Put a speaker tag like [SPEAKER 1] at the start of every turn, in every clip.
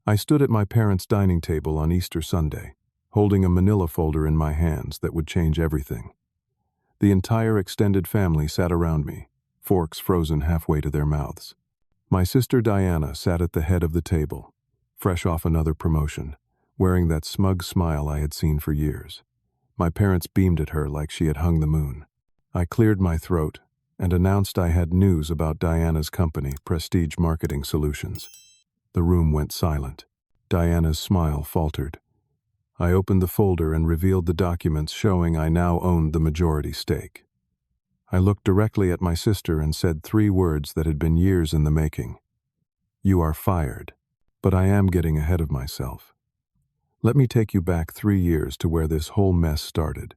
[SPEAKER 1] I stood at my parents' dining table on Easter Sunday, holding a manila folder in my hands that would change everything. The entire extended family sat around me, forks frozen halfway to their mouths. My sister Diana sat at the head of the table, fresh off another promotion, wearing that smug smile I had seen for years. My parents beamed at her like she had hung the moon. I cleared my throat and announced I had news about Diana's company, Prestige Marketing Solutions. The room went silent. Diana's smile faltered. I opened the folder and revealed the documents showing I now owned the majority stake. I looked directly at my sister and said 3 words that had been years in the making. "You are fired." But I am getting ahead of myself. Let me take you back 3 years to where this whole mess started,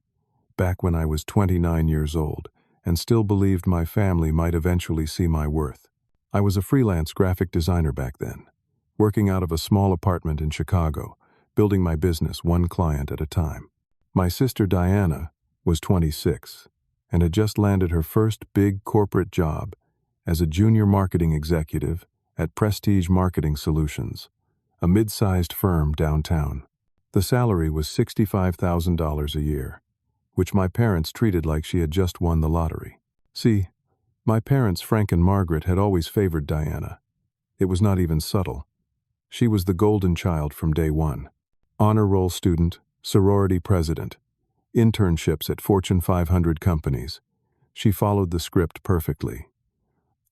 [SPEAKER 1] back when I was 29 years old and still believed my family might eventually see my worth. I was a freelance graphic designer back then, working out of a small apartment in Chicago, building my business one client at a time. My sister Diana was 26 and had just landed her first big corporate job as a junior marketing executive at Prestige Marketing Solutions, a mid-sized firm downtown. The salary was $65,000 a year, which my parents treated like she had just won the lottery. See, my parents, Frank and Margaret, had always favored Diana. It was not even subtle. She was the golden child from day one. Honor roll student, sorority president, internships at Fortune 500 companies. She followed the script perfectly.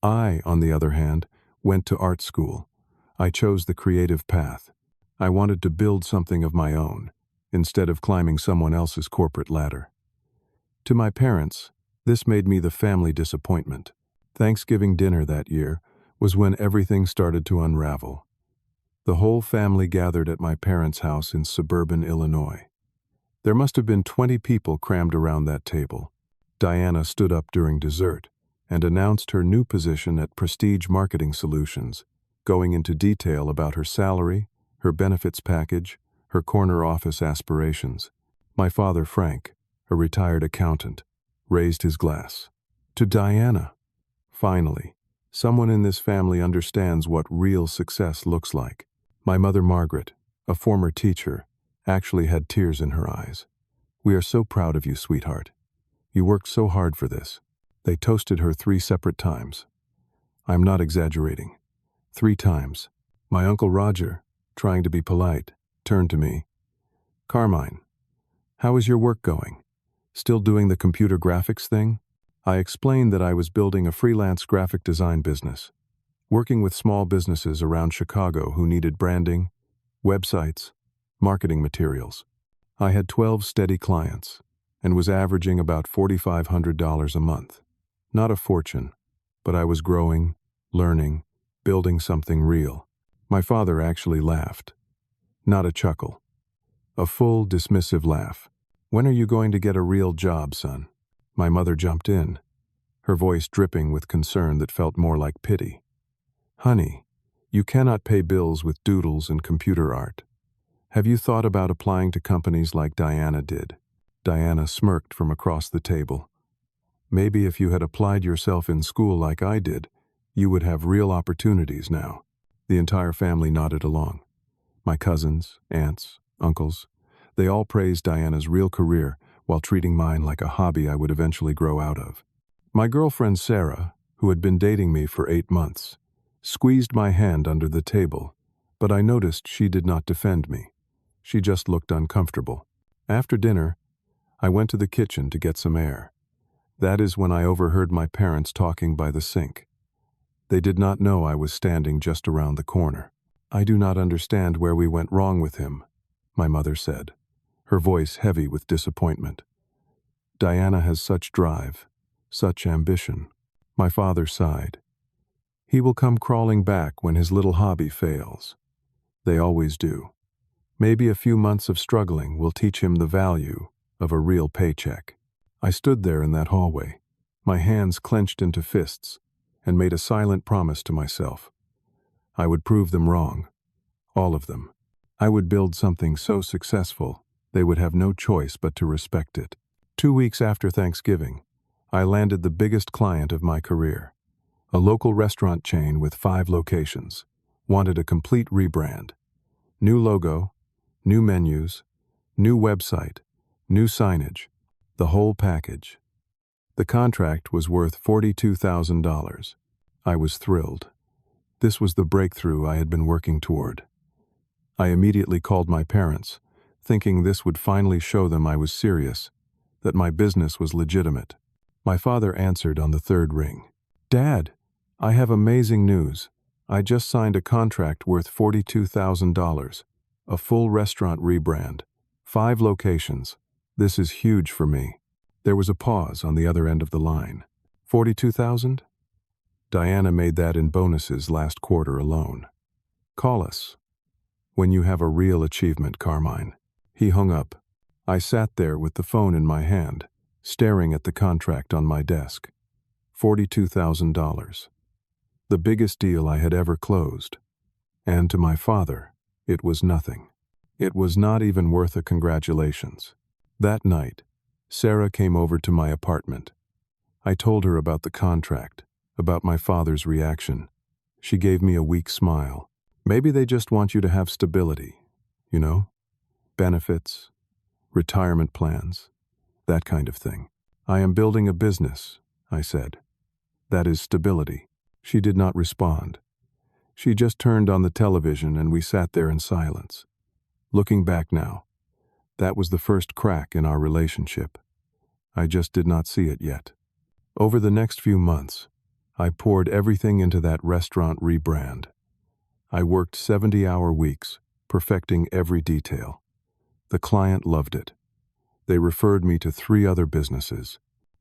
[SPEAKER 1] I, on the other hand, went to art school. I chose the creative path. I wanted to build something of my own, instead of climbing someone else's corporate ladder. To my parents, this made me the family disappointment. Thanksgiving dinner that year was when everything started to unravel. The whole family gathered at my parents' house in suburban Illinois. There must have been 20 people crammed around that table. Diana stood up during dessert and announced her new position at Prestige Marketing Solutions, going into detail about her salary, her benefits package, her corner office aspirations. My father, Frank, a retired accountant, raised his glass. To Diana. Finally, someone in this family understands what real success looks like. My mother, Margaret, a former teacher, actually had tears in her eyes. "We are so proud of you, sweetheart. You worked so hard for this." They toasted her 3 separate times. I'm not exaggerating. 3 times. My Uncle Roger, trying to be polite, turned to me. "Carmine, how is your work going? Still doing the computer graphics thing?" I explained that I was building a freelance graphic design business, working with small businesses around Chicago who needed branding, websites, marketing materials. I had 12 steady clients and was averaging about $4,500 a month. Not a fortune, but I was growing, learning, building something real. My father actually laughed. Not a chuckle. A full, dismissive laugh. "When are you going to get a real job, son?" My mother jumped in, her voice dripping with concern that felt more like pity. "Honey, you cannot pay bills with doodles and computer art. Have you thought about applying to companies like Diana did?" Diana smirked from across the table. "Maybe if you had applied yourself in school like I did, you would have real opportunities now." The entire family nodded along. My cousins, aunts, uncles, they all praised Diana's real career while treating mine like a hobby I would eventually grow out of. My girlfriend Sarah, who had been dating me for 8 months, squeezed my hand under the table, but I noticed she did not defend me. She just looked uncomfortable. After dinner, I went to the kitchen to get some air. That is when I overheard my parents talking by the sink. They did not know I was standing just around the corner. "I do not understand where we went wrong with him," my mother said, her voice heavy with disappointment. "Diana has such drive, such ambition." My father sighed. "He will come crawling back when his little hobby fails. They always do. Maybe a few months of struggling will teach him the value of a real paycheck." I stood there in that hallway, my hands clenched into fists, and made a silent promise to myself. I would prove them wrong. All of them. I would build something so successful, they would have no choice but to respect it. 2 weeks after Thanksgiving, I landed the biggest client of my career. A local restaurant chain with 5 locations wanted a complete rebrand. New logo, new menus, new website, new signage, the whole package. The contract was worth $42,000. I was thrilled. This was the breakthrough I had been working toward. I immediately called my parents, thinking this would finally show them I was serious, that my business was legitimate. My father answered on the third ring. "Dad, I have amazing news. I just signed a contract worth $42,000, a full restaurant rebrand, 5 locations. This is huge for me." There was a pause on the other end of the line. 42,000? Diana made that in bonuses last quarter alone. Call us when you have a real achievement, Carmine. He hung up. I sat there with the phone in my hand, staring at the contract on my desk. $42,000. The biggest deal I had ever closed. And to my father, it was nothing. It was not even worth a congratulations. That night, Sarah came over to my apartment. I told her about the contract, about my father's reaction. She gave me a weak smile. "Maybe they just want you to have stability, you know? Benefits, retirement plans, that kind of thing." "I am building a business," I said. "That is stability." She did not respond. She just turned on the television and we sat there in silence. Looking back now, that was the first crack in our relationship. I just did not see it yet. Over the next few months, I poured everything into that restaurant rebrand. I worked 70-hour weeks, perfecting every detail. The client loved it. They referred me to 3 other businesses.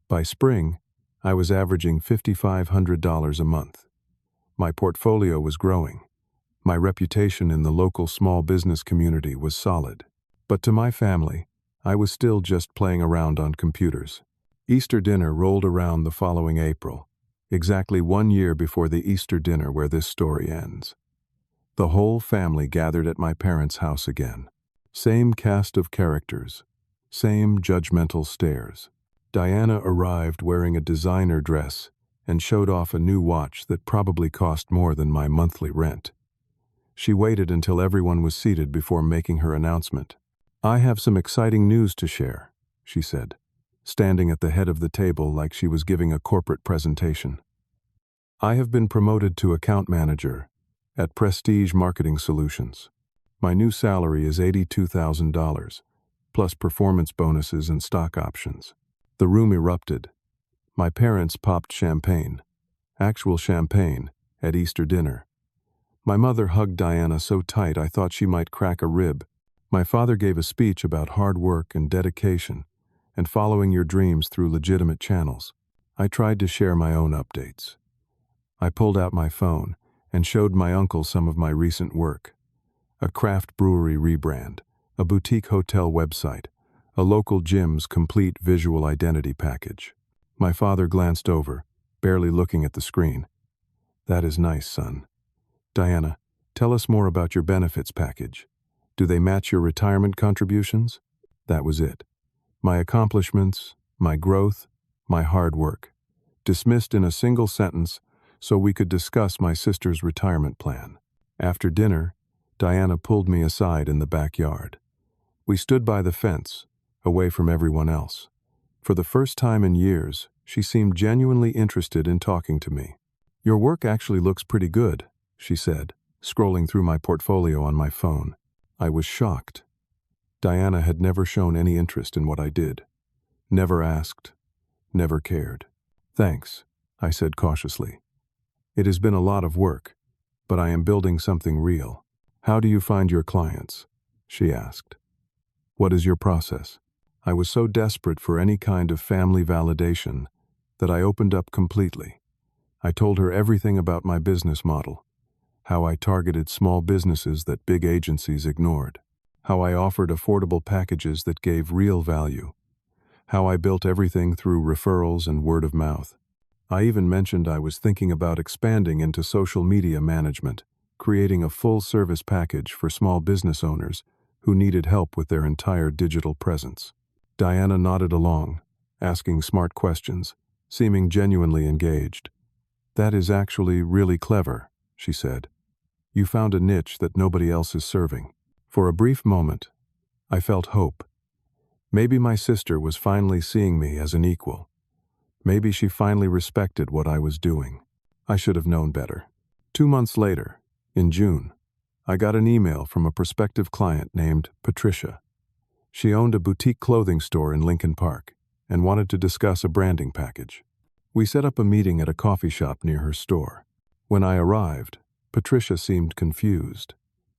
[SPEAKER 1] By spring, I was averaging $5,500 a month. My portfolio was growing. My reputation in the local small business community was solid. But to my family, I was still just playing around on computers. Easter dinner rolled around the following April, exactly 1 year before the Easter dinner where this story ends. The whole family gathered at my parents' house again. Same cast of characters, same judgmental stares. Diana arrived wearing a designer dress and showed off a new watch that probably cost more than my monthly rent. She waited until everyone was seated before making her announcement. "I have some exciting news to share," she said, standing at the head of the table like she was giving a corporate presentation. "I have been promoted to account manager at Prestige Marketing Solutions. My new salary is $82,000, plus performance bonuses and stock options." The room erupted. My parents popped champagne, actual champagne, at Easter dinner. My mother hugged Diana so tight I thought she might crack a rib. My father gave a speech about hard work and dedication, and following your dreams through legitimate channels. I tried to share my own updates. I pulled out my phone and showed my uncle some of my recent work. A craft brewery rebrand, a boutique hotel website, a local gym's complete visual identity package. My father glanced over, barely looking at the screen. "That is nice, son. Diana, tell us more about your benefits package. Do they match your retirement contributions?" That was it. My accomplishments, my growth, my hard work. Dismissed in a single sentence so we could discuss my sister's retirement plan. After dinner, Diana pulled me aside in the backyard. We stood by the fence, away from everyone else. For the first time in years, she seemed genuinely interested in talking to me. "Your work actually looks pretty good," she said, scrolling through my portfolio on my phone. I was shocked. Diana had never shown any interest in what I did. Never asked, never cared. "Thanks," I said cautiously. "It has been a lot of work, but I am building something real." "How do you find your clients?" she asked. "What is your process?" I was so desperate for any kind of family validation that I opened up completely. I told her everything about my business model, how I targeted small businesses that big agencies ignored, how I offered affordable packages that gave real value, how I built everything through referrals and word of mouth. I even mentioned I was thinking about expanding into social media management, creating a full-service package for small business owners who needed help with their entire digital presence. Diana nodded along, asking smart questions, seeming genuinely engaged. "That is actually really clever," she said. "You found a niche that nobody else is serving." For a brief moment, I felt hope. Maybe my sister was finally seeing me as an equal. Maybe she finally respected what I was doing. I should have known better. 2 months later, in June, I got an email from a prospective client named Patricia. She owned a boutique clothing store in Lincoln Park and wanted to discuss a branding package. We set up a meeting at a coffee shop near her store. When I arrived, Patricia seemed confused.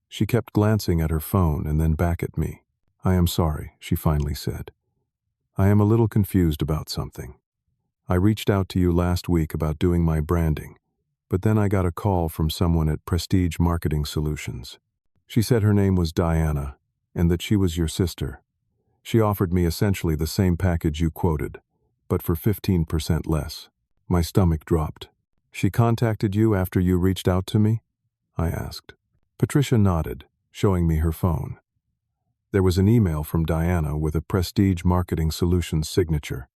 [SPEAKER 1] She kept glancing at her phone and then back at me. "I am sorry," she finally said. "I am a little confused about something. I reached out to you last week about doing my branding, but then I got a call from someone at Prestige Marketing Solutions. She said her name was Diana and that she was your sister. She offered me essentially the same package you quoted, but for 15% less." My stomach dropped. "She contacted you after you reached out to me?" I asked. Patricia nodded, showing me her phone. There was an email from Diana with a Prestige Marketing Solutions signature.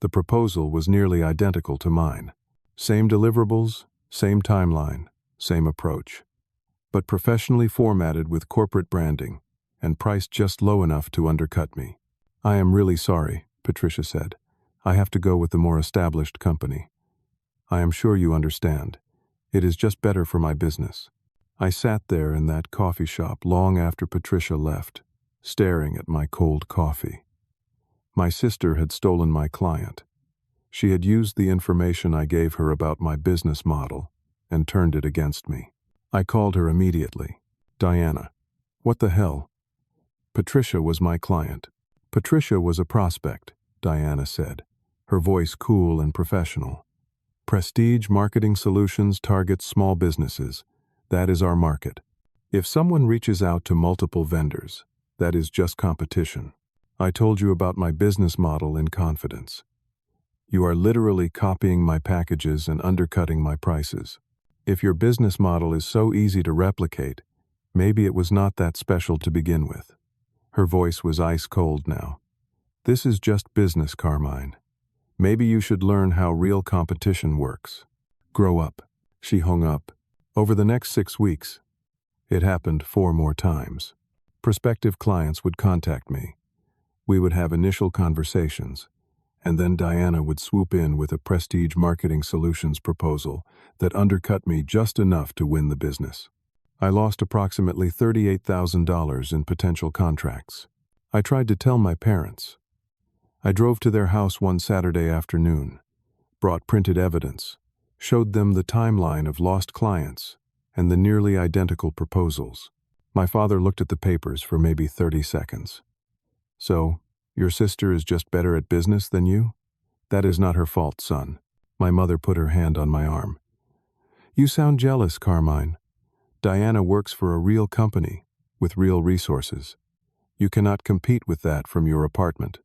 [SPEAKER 1] The proposal was nearly identical to mine. Same deliverables, same timeline, same approach, but professionally formatted with corporate branding and priced just low enough to undercut me. "I am really sorry," Patricia said. "I have to go with the more established company. I am sure you understand. It is just better for my business." I sat there in that coffee shop long after Patricia left, staring at my cold coffee. My sister had stolen my client. She had used the information I gave her about my business model and turned it against me. I called her immediately. "Diana, what the hell?" Patricia was my client. Patricia was a prospect, Diana said, her voice cool and professional. "Prestige Marketing Solutions targets small businesses. That is our market. If someone reaches out to multiple vendors, that is just competition. I told you about my business model in confidence. You are literally copying my packages and undercutting my prices. If your business model is so easy to replicate, maybe it was not that special to begin with." Her voice was ice cold now. "This is just business, Carmine. Maybe you should learn how real competition works. Grow up." She hung up. Over the next 6 weeks, it happened 4 more times. Prospective clients would contact me. We would have initial conversations, and then Diana would swoop in with a Prestige Marketing Solutions proposal that undercut me just enough to win the business. I lost approximately $38,000 in potential contracts. I tried to tell my parents. I drove to their house one Saturday afternoon, brought printed evidence, showed them the timeline of lost clients and the nearly identical proposals. My father looked at the papers for maybe 30 seconds. "So, your sister is just better at business than you? That is not her fault, son." My mother put her hand on my arm. "You sound jealous, Carmine. Diana works for a real company with real resources. You cannot compete with that from your apartment.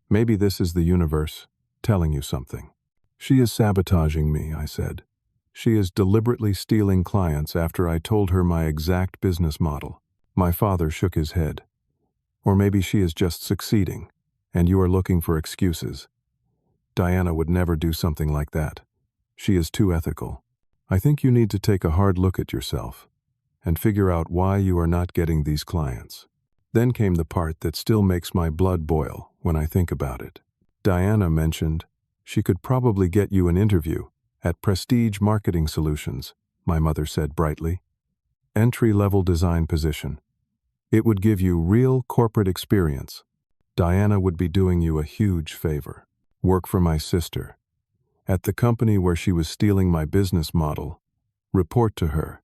[SPEAKER 1] Maybe this is the universe telling you something." "She is sabotaging me," I said. "She is deliberately stealing clients after I told her my exact business model." My father shook his head. "Or maybe she is just succeeding, and you are looking for excuses. Diana would never do something like that. She is too ethical. I think you need to take a hard look at yourself and figure out why you are not getting these clients." Then came the part that still makes my blood boil when I think about it. Diana mentioned she could probably get you an interview at Prestige Marketing Solutions, my mother said brightly. "Entry-level design position. It would give you real corporate experience. Diana would be doing you a huge favor. Work for my sister. At the company where she was stealing my business model. Report to her."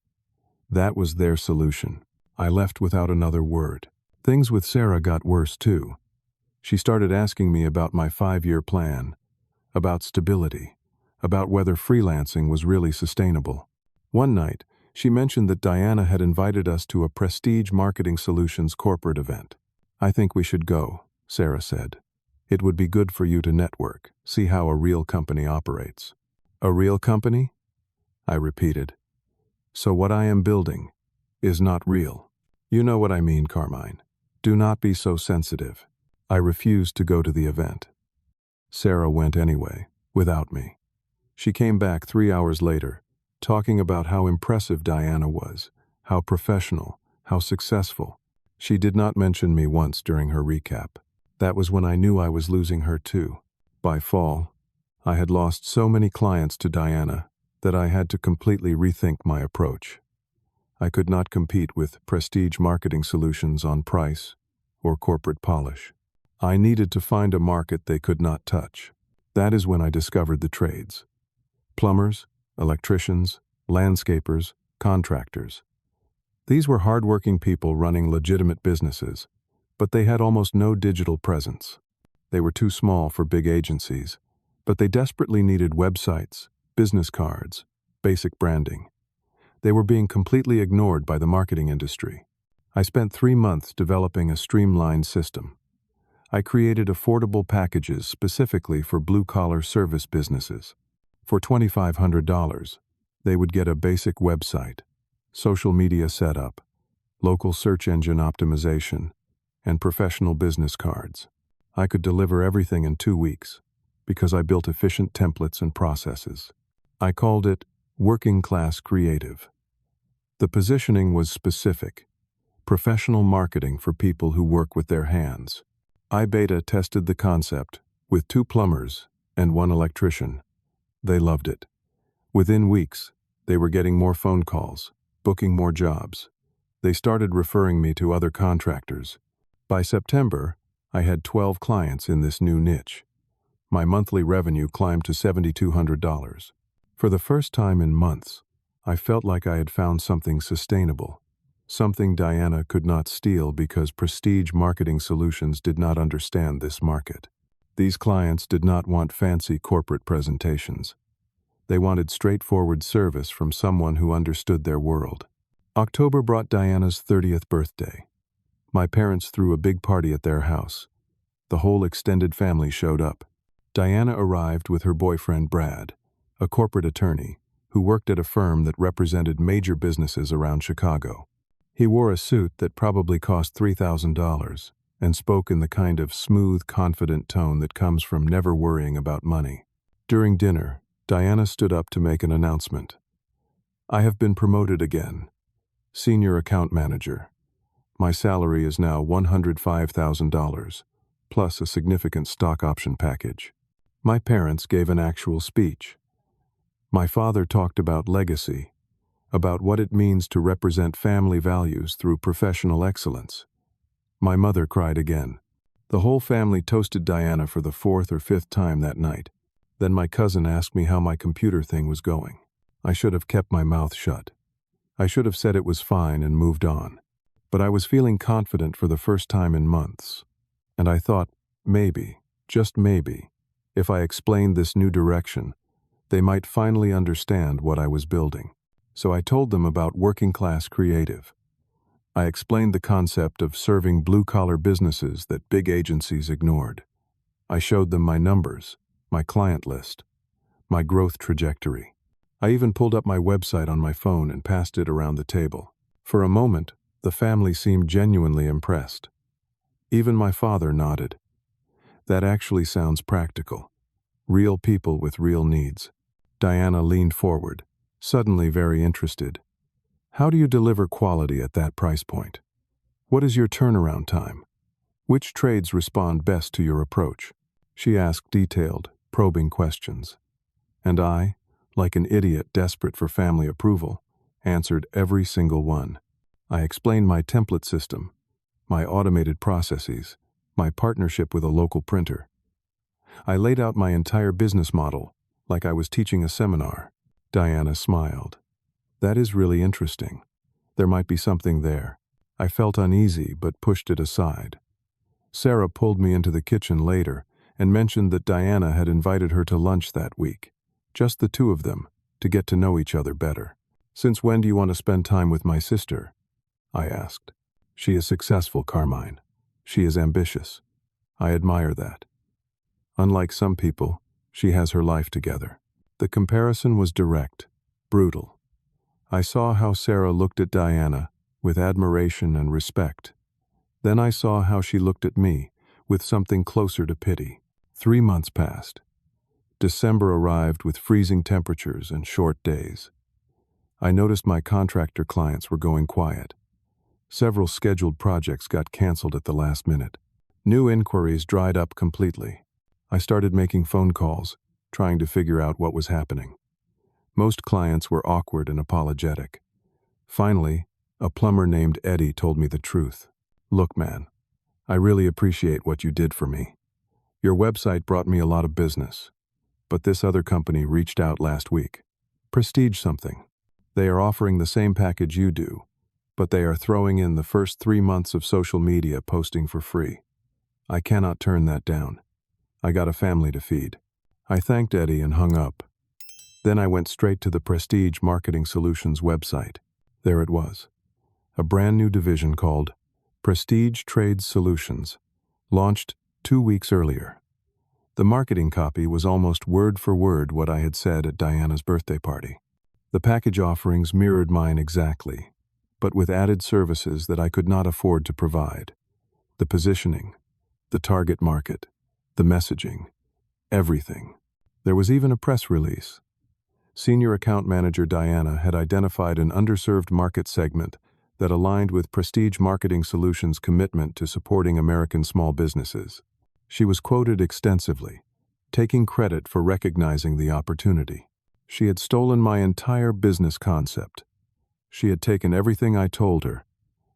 [SPEAKER 1] That was their solution. I left without another word. Things with Sarah got worse too. She started asking me about my 5-year plan, about stability, about whether freelancing was really sustainable. One night, she mentioned that Diana had invited us to a Prestige Marketing Solutions corporate event. "I think we should go," Sarah said. "It would be good for you to network, see how a real company operates." "A real company?" I repeated. "So what I am building is not real." "You know what I mean, Carmine. Do not be so sensitive." I refused to go to the event. Sarah went anyway, without me. She came back 3 hours later, talking about how impressive Diana was, how professional, how successful. She did not mention me once during her recap. That was when I knew I was losing her too. By fall, I had lost so many clients to Diana that I had to completely rethink my approach. I could not compete with prestige marketing solutions on price or corporate polish. I needed to find a market they could not touch. That is when I discovered the trades. Plumbers, electricians, landscapers, contractors. These were hardworking people running legitimate businesses, but they had almost no digital presence. They were too small for big agencies, but they desperately needed websites, business cards, basic branding. They were being completely ignored by the marketing industry. I spent 3 months developing a streamlined system. I created affordable packages specifically for blue-collar service businesses. For $2,500, they would get a basic website, social media setup, local search engine optimization, and professional business cards. I could deliver everything in 2 weeks because I built efficient templates and processes. I called it working class creative. The positioning was specific: professional marketing for people who work with their hands. I beta tested the concept with 2 plumbers and 1 electrician. They loved it. Within weeks, they were getting more phone calls, booking more jobs. They started referring me to other contractors. By September, I had 12 clients in this new niche. My monthly revenue climbed to $7,200. For the first time in months, I felt like I had found something sustainable, something Diana could not steal because prestige marketing solutions did not understand this market. These clients did not want fancy corporate presentations. They wanted straightforward service from someone who understood their world. October brought Diana's 30th birthday. My parents threw a big party at their house. The whole extended family showed up. Diana arrived with her boyfriend Brad, a corporate attorney who worked at a firm that represented major businesses around Chicago. He wore a suit that probably cost $3,000 and spoke in the kind of smooth, confident tone that comes from never worrying about money. During dinner, Diana stood up to make an announcement. "I have been promoted again. Senior account manager. My salary is now $105,000, plus a significant stock option package." My parents gave an actual speech. My father talked about legacy, about what it means to represent family values through professional excellence. My mother cried again. The whole family toasted Diana for the 4th or 5th time that night. Then my cousin asked me how my computer thing was going. I should have kept my mouth shut. I should have said it was fine and moved on. But I was feeling confident for the first time in months. And I thought, maybe, just maybe, if I explained this new direction, they might finally understand what I was building. So I told them about working class creative. I explained the concept of serving blue-collar businesses that big agencies ignored. I showed them my numbers, my client list, my growth trajectory. I even pulled up my website on my phone and passed it around the table. For a moment, the family seemed genuinely impressed. Even my father nodded. That actually sounds practical. Real people with real needs. Diana leaned forward, suddenly very interested. "How do you deliver quality at that price point? What is your turnaround time? Which trades respond best to your approach?" She asked detailed, probing questions. And I, like an idiot desperate for family approval, answered every single one. I explained my template system, my automated processes, my partnership with a local printer. I laid out my entire business model, like I was teaching a seminar. Diana smiled. "That is really interesting. There might be something there." I felt uneasy but pushed it aside. Sarah pulled me into the kitchen later and mentioned that Diana had invited her to lunch that week. Just the 2 of them, to get to know each other better. "Since when do you want to spend time with my sister?" I asked. "She is successful, Carmine. She is ambitious. I admire that. Unlike some people, she has her life together." The comparison was direct, brutal. I saw how Sarah looked at Diana with admiration and respect. Then I saw how she looked at me with something closer to pity. 3 months passed. December arrived with freezing temperatures and short days. I noticed my contractor clients were going quiet. Several scheduled projects got canceled at the last minute. New inquiries dried up completely. I started making phone calls, trying to figure out what was happening. Most clients were awkward and apologetic. Finally, a plumber named Eddie told me the truth. "Look, man, I really appreciate what you did for me. Your website brought me a lot of business. But this other company reached out last week. Prestige something. They are offering the same package you do, but they are throwing in the first 3 months of social media posting for free. I cannot turn that down. I got a family to feed." I thanked Eddie and hung up. Then I went straight to the Prestige Marketing Solutions website. There it was. A brand new division called Prestige Trades Solutions, launched 2 weeks earlier. The marketing copy was almost word for word what I had said at Diana's birthday party. The package offerings mirrored mine exactly, but with added services that I could not afford to provide. The positioning, the target market, the messaging, everything. There was even a press release. Senior Account Manager Diana had identified an underserved market segment that aligned with Prestige Marketing Solutions' commitment to supporting American small businesses. She was quoted extensively, taking credit for recognizing the opportunity. She had stolen my entire business concept. She had taken everything I told her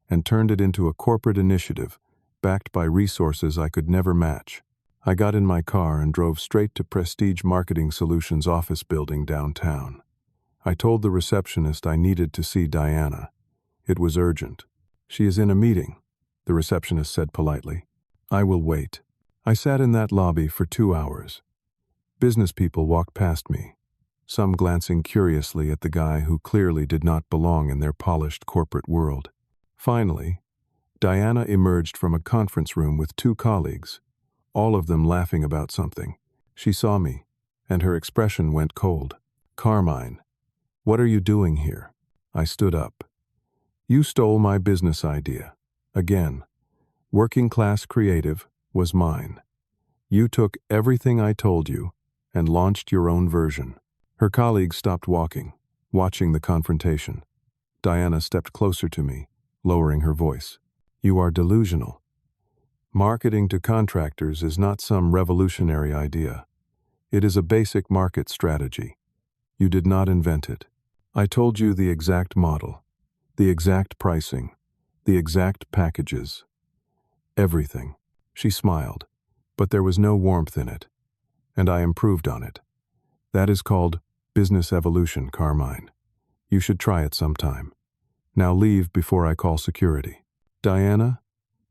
[SPEAKER 1] and turned it into a corporate initiative backed by resources I could never match. I got in my car and drove straight to Prestige Marketing Solutions' office building downtown. I told the receptionist I needed to see Diana. It was urgent. "She is in a meeting," the receptionist said politely. "I will wait." I sat in that lobby for 2 hours. Business people walked past me, some glancing curiously at the guy who clearly did not belong in their polished corporate world. Finally, Diana emerged from a conference room with 2 colleagues, all of them laughing about something. She saw me, and her expression went cold. "Carmine, what are you doing here?" I stood up. "You stole my business idea. Again. Working class creative was mine. You took everything I told you and launched your own version." Her colleagues stopped walking, watching the confrontation. Diana stepped closer to me, lowering her voice. "You are delusional. Marketing to contractors is not some revolutionary idea. It is a basic market strategy. You did not invent it. I told you the exact model, the exact pricing, the exact packages. Everything." She smiled, but there was no warmth in it, and I improved on it. "That is called business evolution, Carmine. You should try it sometime. Now leave before I call security." "Diana,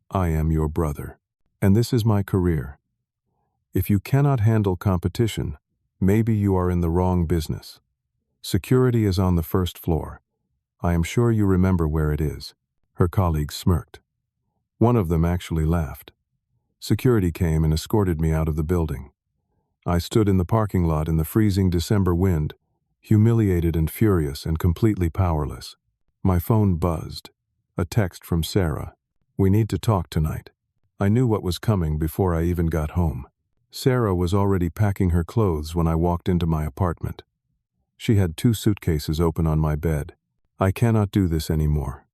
[SPEAKER 1] I am your brother, and this is my career. If you cannot handle competition, maybe you are in the wrong business. Security is on the first floor. I am sure you remember where it is." Her colleagues smirked. One of them actually laughed. Security came and escorted me out of the building. I stood in the parking lot in the freezing December wind, humiliated and furious and completely powerless. My phone buzzed. A text from Sarah. "We need to talk tonight." I knew what was coming before I even got home. Sarah was already packing her clothes when I walked into my apartment. She had 2 suitcases open on my bed. "I cannot do this anymore,"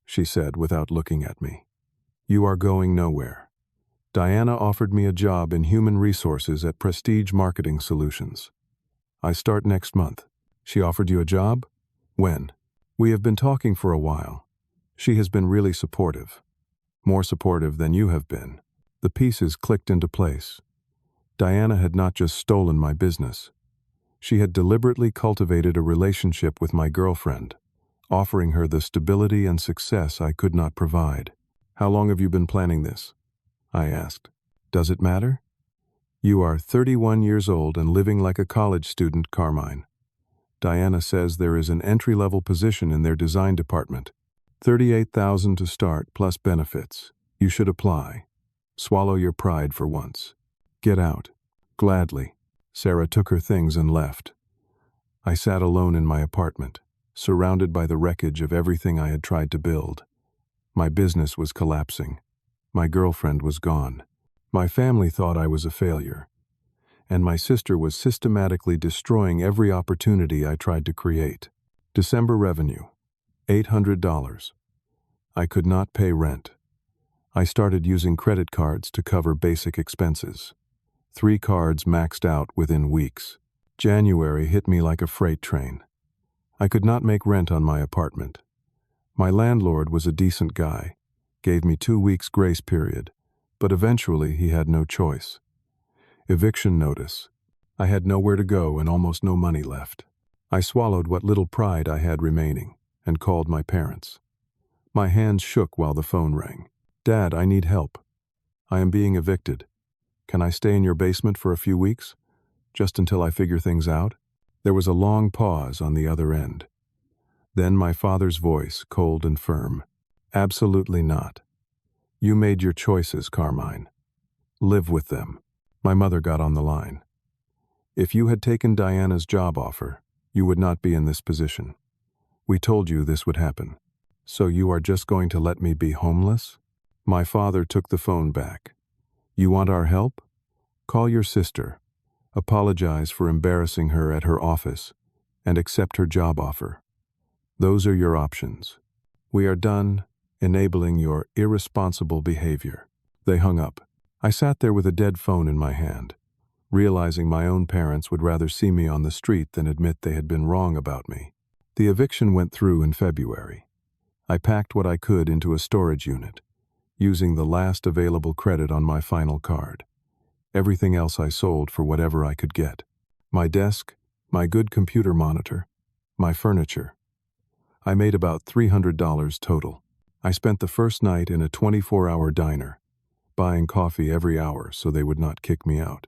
[SPEAKER 1] she said without looking at me. "You are going nowhere. Diana offered me a job in human resources at Prestige Marketing Solutions. I start next month." "She offered you a job? When?" "We have been talking for a while. She has been really supportive. More supportive than you have been." The pieces clicked into place. Diana had not just stolen my business. She had deliberately cultivated a relationship with my girlfriend, offering her the stability and success I could not provide. "How long have you been planning this?" I asked. "Does it matter?" "You are 31 years old and living like a college student, Carmine. Diana says there is an entry-level position in their design department. $38,000 to start plus benefits. You should apply. Swallow your pride for once. Get out." "Gladly." Sarah took her things and left. I sat alone in my apartment, surrounded by the wreckage of everything I had tried to build. My business was collapsing. My girlfriend was gone. My family thought I was a failure. And my sister was systematically destroying every opportunity I tried to create. December revenue, $800. I could not pay rent. I started using credit cards to cover basic expenses. 3 cards maxed out within weeks. January hit me like a freight train. I could not make rent on my apartment. My landlord was a decent guy, gave me 2 weeks grace period, but eventually he had no choice. Eviction notice. I had nowhere to go and almost no money left. I swallowed what little pride I had remaining and called my parents. My hands shook while the phone rang. "Dad, I need help. I am being evicted. Can I stay in your basement for a few weeks? Just until I figure things out?" There was a long pause on the other end. Then my father's voice, cold and firm. "Absolutely not. You made your choices, Carmine. Live with them." My mother got on the line. "If you had taken Diana's job offer, you would not be in this position. We told you this would happen. So you are just going to let me be homeless?" My father took the phone back. "You want our help? Call your sister, apologize for embarrassing her at her office, and accept her job offer. Those are your options. We are done enabling your irresponsible behavior." They hung up. I sat there with a dead phone in my hand, realizing my own parents would rather see me on the street than admit they had been wrong about me. The eviction went through in February. I packed what I could into a storage unit, using the last available credit on my final card. Everything else I sold for whatever I could get. My desk, my good computer monitor, my furniture. I made about $300 total. I spent the first night in a 24-hour diner, buying coffee every hour so they would not kick me out.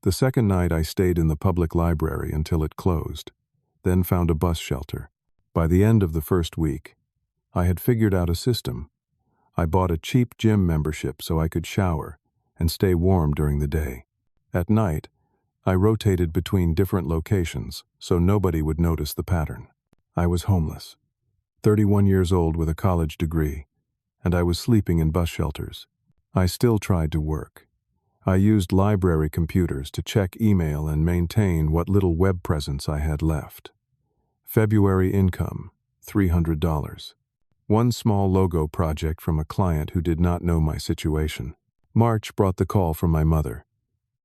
[SPEAKER 1] The second night I stayed in the public library until it closed, then found a bus shelter. By the end of the first week, I had figured out a system. I bought a cheap gym membership so I could shower and stay warm during the day. At night, I rotated between different locations so nobody would notice the pattern. I was homeless, 31 years old with a college degree, and I was sleeping in bus shelters. I still tried to work. I used library computers to check email and maintain what little web presence I had left. February income, $300. One small logo project from a client who did not know my situation. March brought the call from my mother.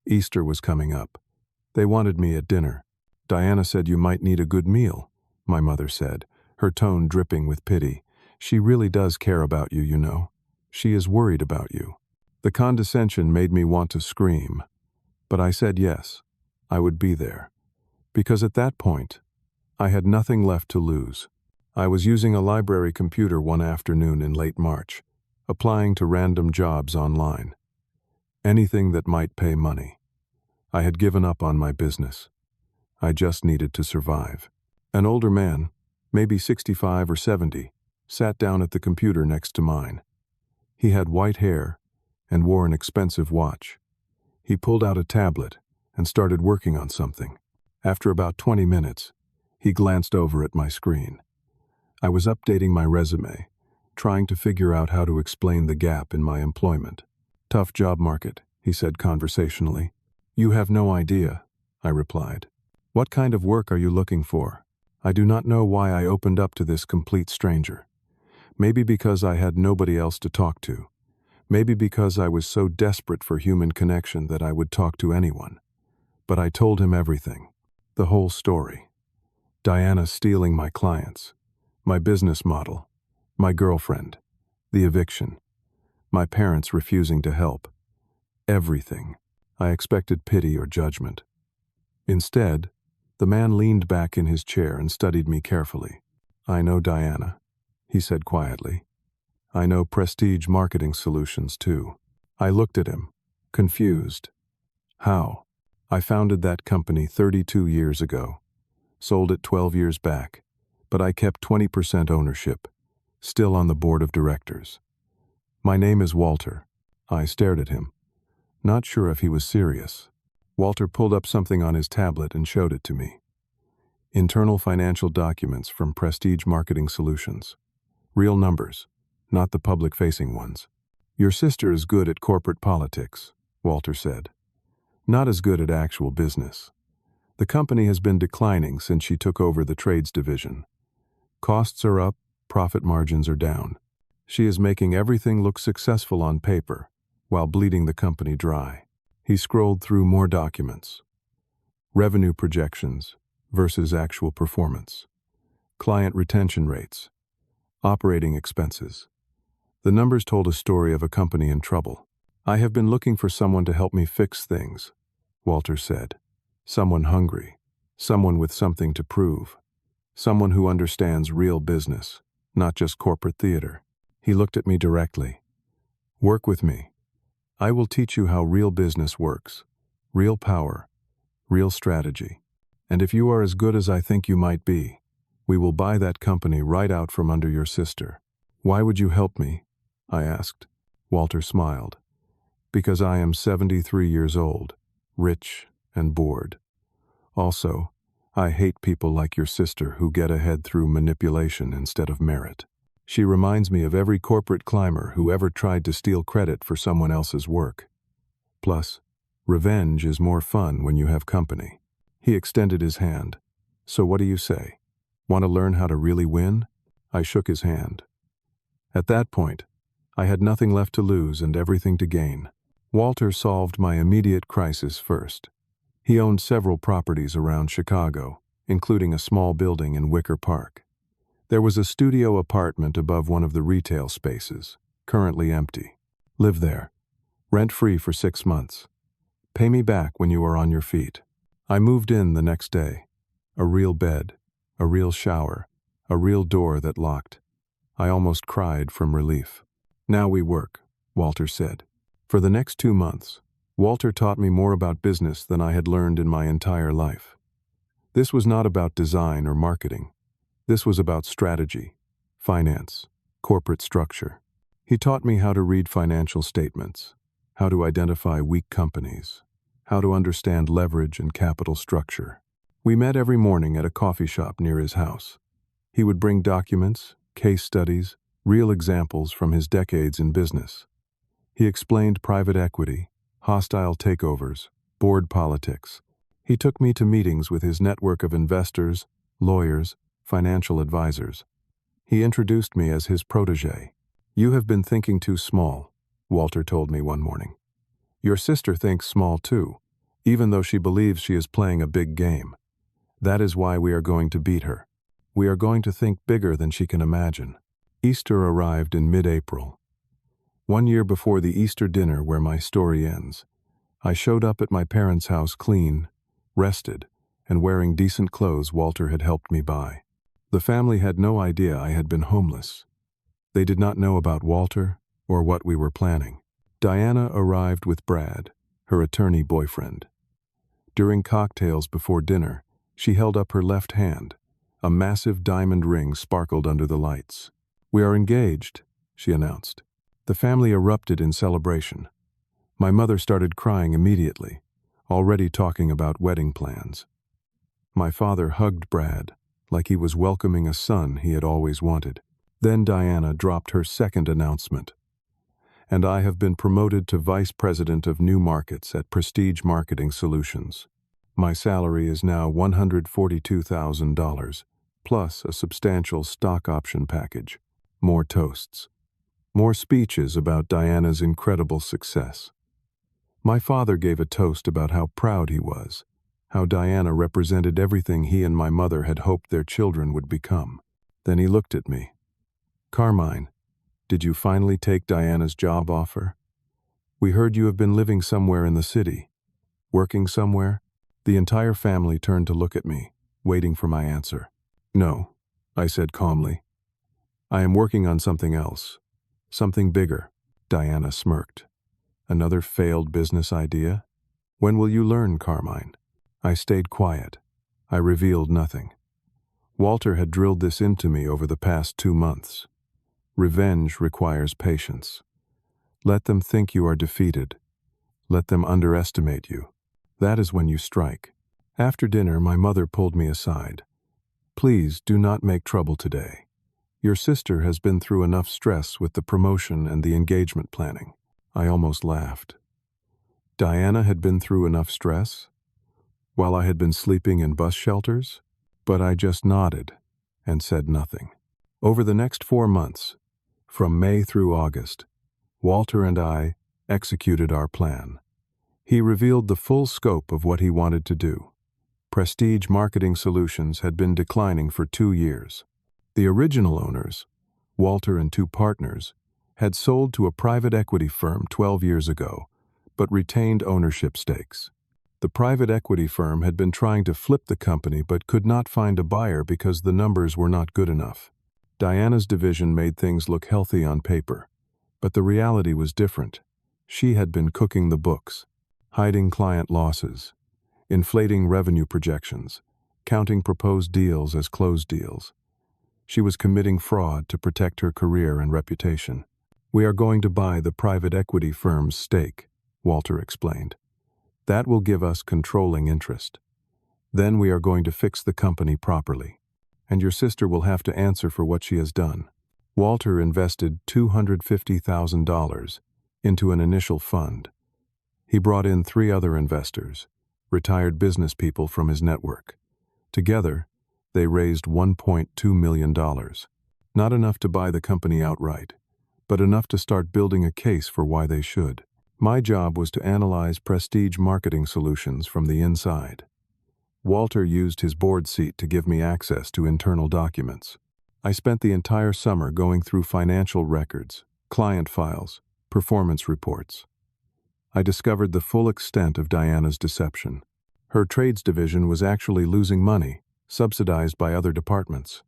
[SPEAKER 1] Easter was coming up. They wanted me at dinner. "Diana said you might need a good meal," my mother said, her tone dripping with pity. "She really does care about you, you know. She is worried about you." The condescension made me want to scream, but I said yes, I would be there. Because at that point, I had nothing left to lose. I was using a library computer one afternoon in late March, applying to random jobs online. Anything that might pay money. I had given up on my business. I just needed to survive. An older man, maybe 65 or 70, sat down at the computer next to mine. He had white hair and wore an expensive watch. He pulled out a tablet and started working on something. After about 20 minutes, he glanced over at my screen. I was updating my resume, trying to figure out how to explain the gap in my employment. "Tough job market," he said conversationally. "You have no idea," I replied. "What kind of work are you looking for?" I do not know why I opened up to this complete stranger. Maybe because I had nobody else to talk to. Maybe because I was so desperate for human connection that I would talk to anyone. But I told him everything. The whole story. Diana stealing my clients. My business model. My girlfriend. The eviction. My parents refusing to help. Everything. I expected pity or judgment. Instead, the man leaned back in his chair and studied me carefully. "I know Diana," he said quietly. "I know Prestige Marketing Solutions, too." I looked at him, confused. "How?" "I founded that company 32 years ago. Sold it 12 years back, but I kept 20% ownership, still on the board of directors. My name is Walter." I stared at him, not sure if he was serious. Walter pulled up something on his tablet and showed it to me. Internal financial documents from Prestige Marketing Solutions. Real numbers, not the public-facing ones. "Your sister is good at corporate politics," Walter said. "Not as good at actual business. The company has been declining since she took over the trades division. Costs are up, profit margins are down. She is making everything look successful on paper, while bleeding the company dry. He scrolled through more documents. Revenue projections versus actual performance. Client retention rates. Operating expenses. The numbers told a story of a company in trouble. "I have been looking for someone to help me fix things," Walter said. "Someone hungry. Someone with something to prove. Someone who understands real business, not just corporate theater." He looked at me directly. "Work with me. I will teach you how real business works. Real power. Real strategy. And if you are as good as I think you might be, we will buy that company right out from under your sister." "Why would you help me?" I asked. Walter smiled. "Because I am 73 years old, rich and bored. Also, I hate people like your sister who get ahead through manipulation instead of merit. She reminds me of every corporate climber who ever tried to steal credit for someone else's work. Plus, revenge is more fun when you have company." He extended his hand. "So what do you say? Want to learn how to really win?" I shook his hand. At that point, I had nothing left to lose and everything to gain. Walter solved my immediate crisis first. He owned several properties around Chicago, including a small building in Wicker Park. There was a studio apartment above one of the retail spaces, currently empty. "Live there. Rent-free for 6 months. Pay me back when you are on your feet." I moved in the next day. A real bed, a real shower, a real door that locked. I almost cried from relief. "Now we work," Walter said. For the next 2 months, Walter taught me more about business than I had learned in my entire life. This was not about design or marketing. This was about strategy, finance, corporate structure. He taught me how to read financial statements, how to identify weak companies, how to understand leverage and capital structure. We met every morning at a coffee shop near his house. He would bring documents, case studies, real examples from his decades in business. He explained private equity, hostile takeovers, board politics. He took me to meetings with his network of investors, lawyers, financial advisors. He introduced me as his protégé. "You have been thinking too small," Walter told me one morning. "Your sister thinks small too, even though she believes she is playing a big game. That is why we are going to beat her. We are going to think bigger than she can imagine." Easter arrived in mid-April. 1 year before the Easter dinner where my story ends, I showed up at my parents' house clean, rested, and wearing decent clothes Walter had helped me buy. The family had no idea I had been homeless. They did not know about Walter or what we were planning. Diana arrived with Brad, her attorney boyfriend. During cocktails before dinner, she held up her left hand. A massive diamond ring sparkled under the lights. "We are engaged," she announced. The family erupted in celebration. My mother started crying immediately, already talking about wedding plans. My father hugged Brad, like he was welcoming a son he had always wanted. Then Diana dropped her second announcement. "And I have been promoted to Vice President of New Markets at Prestige Marketing Solutions. My salary is now $142,000, plus a substantial stock option package." More toasts. More speeches about Diana's incredible success. My father gave a toast about how proud he was, how Diana represented everything he and my mother had hoped their children would become. Then he looked at me. "Carmine, did you finally take Diana's job offer? We heard you have been living somewhere in the city. Working somewhere?" The entire family turned to look at me, waiting for my answer. "No," I said calmly. "I am working on something else. Something bigger." Diana smirked. "Another failed business idea? When will you learn, Carmine?" I stayed quiet. I revealed nothing. Walter had drilled this into me over the past 2 months. Revenge requires patience. Let them think you are defeated. Let them underestimate you. That is when you strike. After dinner, my mother pulled me aside. "Please do not make trouble today. Your sister has been through enough stress with the promotion and the engagement planning." I almost laughed. Diana had been through enough stress? While I had been sleeping in bus shelters? But I just nodded and said nothing. Over the next 4 months, From May through August, Walter and I executed our plan. He revealed the full scope of what he wanted to do. Prestige Marketing Solutions had been declining for 2 years. The original owners, Walter and 2 partners, had sold to a private equity firm 12 years ago, but retained ownership stakes. The private equity firm had been trying to flip the company but could not find a buyer because the numbers were not good enough. Diana's division made things look healthy on paper, but the reality was different. She had been cooking the books, hiding client losses, inflating revenue projections, counting proposed deals as closed deals. She was committing fraud to protect her career and reputation. "We are going to buy the private equity firm's stake," Walter explained. "That will give us controlling interest. Then we are going to fix the company properly, and your sister will have to answer for what she has done." Walter invested $250,000 into an initial fund. He brought in 3 other investors, retired business people from his network. Together, they raised $1.2 million. Not enough to buy the company outright, but enough to start building a case for why they should. My job was to analyze Prestige Marketing Solutions from the inside. Walter used his board seat to give me access to internal documents. I spent the entire summer going through financial records, client files, performance reports. I discovered the full extent of Diana's deception. Her trades division was actually losing money, subsidized by other departments.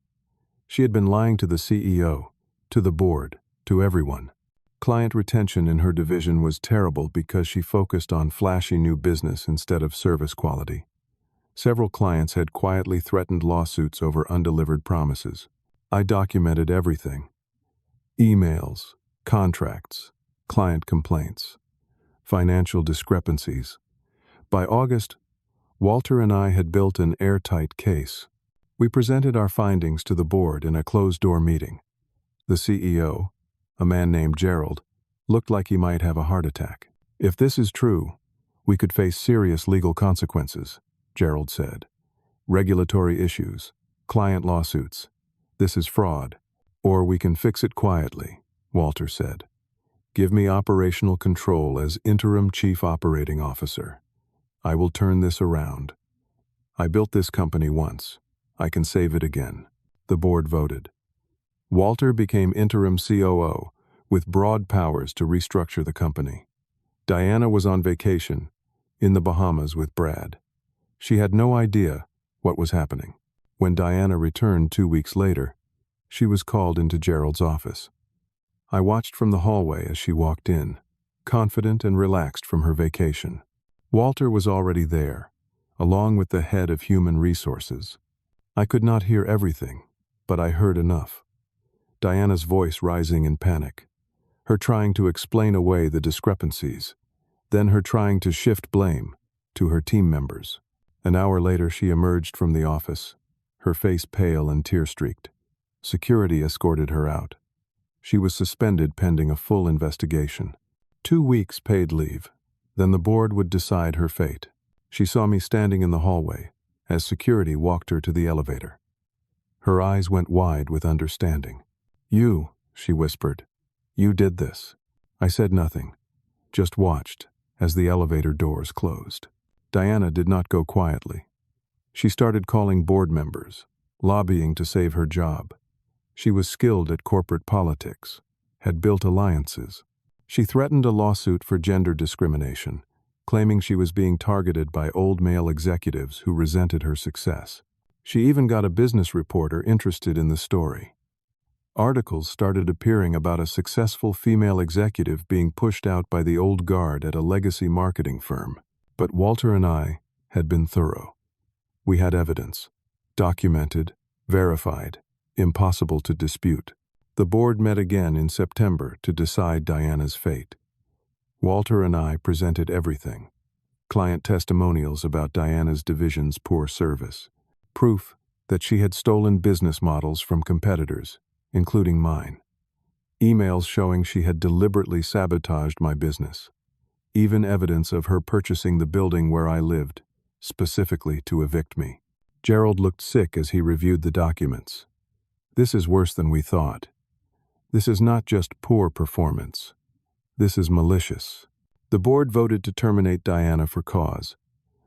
[SPEAKER 1] She had been lying to the CEO, to the board, to everyone. Client retention in her division was terrible because she focused on flashy new business instead of service quality. Several clients had quietly threatened lawsuits over undelivered promises. I documented everything: emails, contracts, client complaints, financial discrepancies. By August, Walter and I had built an airtight case. We presented our findings to the board in a closed-door meeting. The CEO, a man named Gerald, looked like he might have a heart attack. "If this is true, we could face serious legal consequences," Gerald said. "Regulatory issues, client lawsuits. This is fraud. Or we can fix it quietly," Walter said. "Give me operational control as interim chief operating officer. I will turn this around. I built this company once. I can save it again." The board voted. Walter became interim COO, with broad powers to restructure the company. Diana was on vacation, in the Bahamas with Brad. She had no idea what was happening. When Diana returned 2 weeks later, she was called into Gerald's office. I watched from the hallway as she walked in, confident and relaxed from her vacation. Walter was already there, along with the head of human resources. I could not hear everything, but I heard enough. Diana's voice rising in panic, her trying to explain away the discrepancies, then her trying to shift blame to her team members. An hour later, she emerged from the office, her face pale and tear-streaked. Security escorted her out. She was suspended pending a full investigation. 2 weeks paid leave. Then the board would decide her fate. She saw me standing in the hallway as security walked her to the elevator. Her eyes went wide with understanding. "You," she whispered. "You did this." I said nothing, just watched as the elevator doors closed. Diana did not go quietly. She started calling board members, lobbying to save her job. She was skilled at corporate politics, had built alliances. She threatened a lawsuit for gender discrimination, claiming she was being targeted by old male executives who resented her success. She even got a business reporter interested in the story. Articles started appearing about a successful female executive being pushed out by the old guard at a legacy marketing firm. But Walter and I had been thorough. We had evidence, documented, verified, impossible to dispute. The board met again in September to decide Diana's fate. Walter and I presented everything: client testimonials about Diana's division's poor service, proof that she had stolen business models from competitors, including mine, emails showing she had deliberately sabotaged my business, even evidence of her purchasing the building where I lived, specifically to evict me. Gerald looked sick as he reviewed the documents. "This is worse than we thought. This is not just poor performance. This is malicious. The board voted to terminate Diana for cause.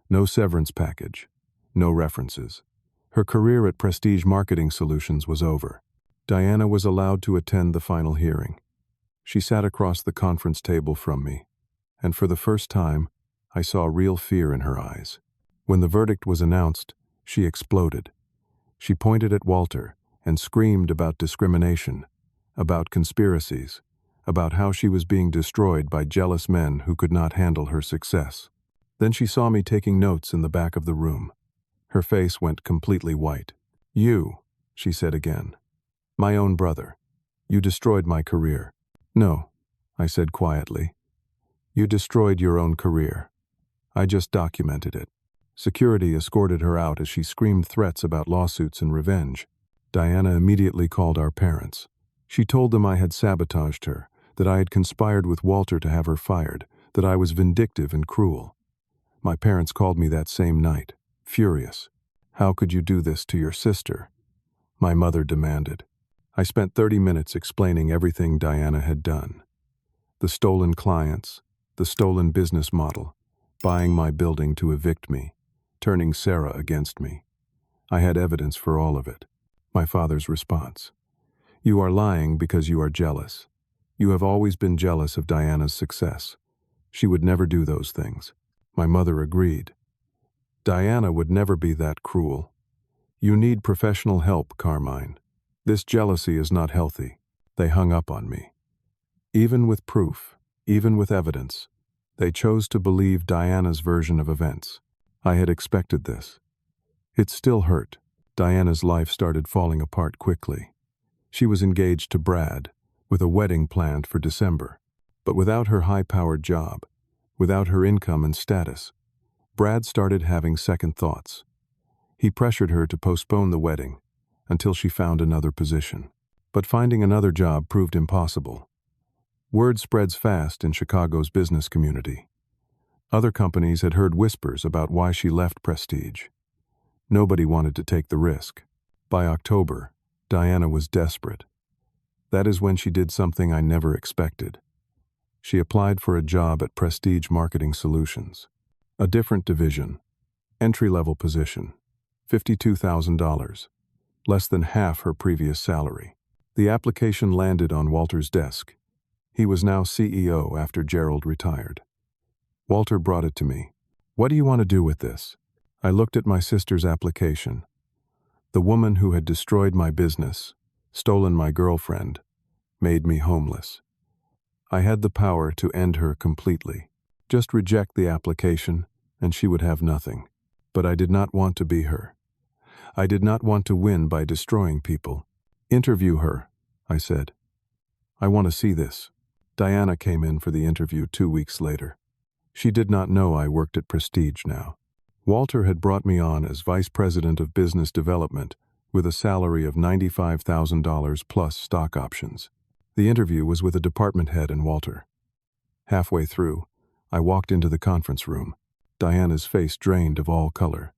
[SPEAKER 1] No severance package. No references. Her career at Prestige Marketing Solutions was over. Diana was allowed to attend the final hearing. She sat across the conference table from me, and for the first time, I saw real fear in her eyes. When the verdict was announced, she exploded. She pointed at Walter and screamed about discrimination, about conspiracies, about how she was being destroyed by jealous men who could not handle her success. Then she saw me taking notes in the back of the room. Her face went completely white. "You," she said again. "My own brother. You destroyed my career." "No," I said quietly. "You destroyed your own career. I just documented it." Security escorted her out as she screamed threats about lawsuits and revenge. Diana immediately called our parents. She told them I had sabotaged her, that I had conspired with Walter to have her fired, that I was vindictive and cruel. My parents called me that same night, furious. "How could you do this to your sister?" my mother demanded. I spent 30 minutes explaining everything Diana had done. The stolen clients, the stolen business model, buying my building to evict me, turning Sarah against me. I had evidence for all of it. My father's response: "You are lying because you are jealous. You have always been jealous of Diana's success. She would never do those things." My mother agreed. "Diana would never be that cruel. You need professional help, Carmine. This jealousy is not healthy." They hung up on me. Even with proof, even with evidence, they chose to believe Diana's version of events. I had expected this. It still hurt. Diana's life started falling apart quickly. She was engaged to Brad, with a wedding planned for December. But without her high-powered job, without her income and status, Brad started having second thoughts. He pressured her to postpone the wedding until she found another position. But finding another job proved impossible. Word spreads fast in Chicago's business community. Other companies had heard whispers about why she left Prestige. Nobody wanted to take the risk. By October, Diana was desperate. That is when she did something I never expected. She applied for a job at Prestige Marketing Solutions. A different division, entry-level position, $52,000, less than half her previous salary. The application landed on Walter's desk. He was now CEO after Gerald retired. Walter brought it to me. "What do you want to do with this?" I looked at my sister's application. The woman who had destroyed my business, stolen my girlfriend, made me homeless. I had the power to end her completely. Just reject the application, and she would have nothing. But I did not want to be her. I did not want to win by destroying people. "Interview her," I said. "I want to see this." Diana came in for the interview 2 weeks later. She did not know I worked at Prestige now. Walter had brought me on as Vice President of Business Development with a salary of $95,000 plus stock options. The interview was with a department head and Walter. Halfway through, I walked into the conference room. Diana's face drained of all color.